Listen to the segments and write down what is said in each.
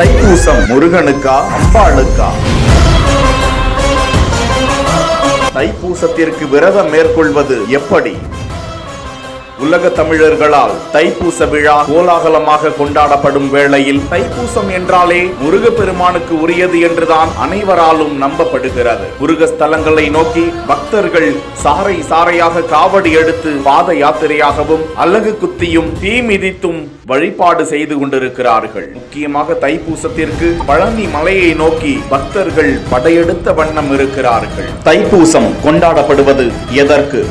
தைப்பூசம் முருகனுக்கா அம்பாளுக்கா? தைப்பூசத்திற்கு விரதம் மேற்கொள்வது எப்படி? உலக தமிழர்களால் தைப்பூச விழா கோலாகலமாக கொண்டாடப்படும் வேளையில் தைப்பூசம் என்றாலே முருகப்பெருமானுக்கு உரியது என்றுதான் அனைவராலும் நம்பப்படுகிறது. முருக ஸ்தலங்களை நோக்கி பக்தர்கள் சாறை சாறையாக காவடி எடுத்து பாத யாத்திரையாகவும் அலகு குத்தியும் தீ மிதித்தும் வழிபாடு செய்து கொண்டிருக்கிறார்கள். முக்கியமாக தைப்பூசத்திற்கு பழனி மலையை நோக்கி பக்தர்கள் படையெடுத்த வண்ணம் இருக்கிறார்கள். தைப்பூசம் கொண்டாடப்படுவது எதற்கு?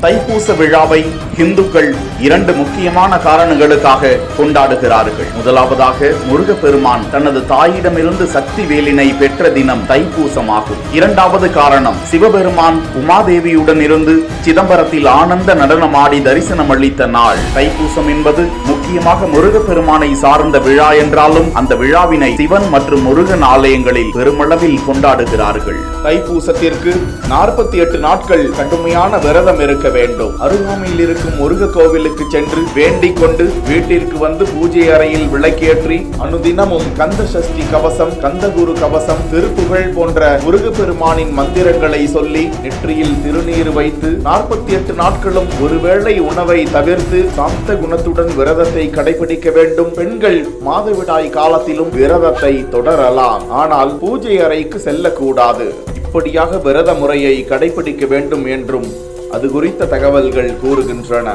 தைப்பூச விழாவை இந்துக்கள் இரண்டு முக்கியமான காரணங்களுக்காக கொண்டாடுகிறார்கள். முதலாவதாக முருகப்பெருமான் தனது தாயிடமிருந்து சக்தி வேலினை பெற்ற தினம் தைப்பூசமாகும். இரண்டாவது காரணம், சிவபெருமான் உமாதேவியுடன் இருந்து சிதம்பரத்தில் ஆனந்த நடனமாடி தரிசனம் அளித்த நாள். தைப்பூசம் என்பது முக்கியமாக முருகப்பெருமானை சார்ந்த விழா என்றாலும் அந்த விழாவினை சிவன் மற்றும் முருகன் ஆலயங்களில் பெருமளவில் கொண்டாடுகிறார்கள். தைப்பூசத்திற்கு 48 நாட்கள் கடுமையான விரதம் இருக்க வேண்டும். அருகாமையில் இருக்கும் முருக கோவிலுக்கு சென்று வேண்டிக் கொண்டு வீட்டிற்கு வந்து பூஜை அறையில் விளக்கேற்றி அனுதினமும் கந்த சஷ்டி கவசம், கந்தகுரு கவசம், திருப்புகழ் போன்ற முருகப்பெருமானின் மந்திரங்களை சொல்லி நெற்றியில் திருநீர் வைத்து 48 நாட்களும் ஒருவேளை உணவை தவிர்த்து சாந்த குணத்துடன் விரதத்தை கடைபிடிக்க வேண்டும். பெண்கள் மாதவிடாய் காலத்திலும் விரதத்தை தொடரலாம், ஆனால் பூஜை அறைக்கு செல்லக்கூடாது. இப்படியாக விரத முறையை கடைபிடிக்க வேண்டும் என்றும் அது குறித்த தகவல்கள் கூறுகின்றன.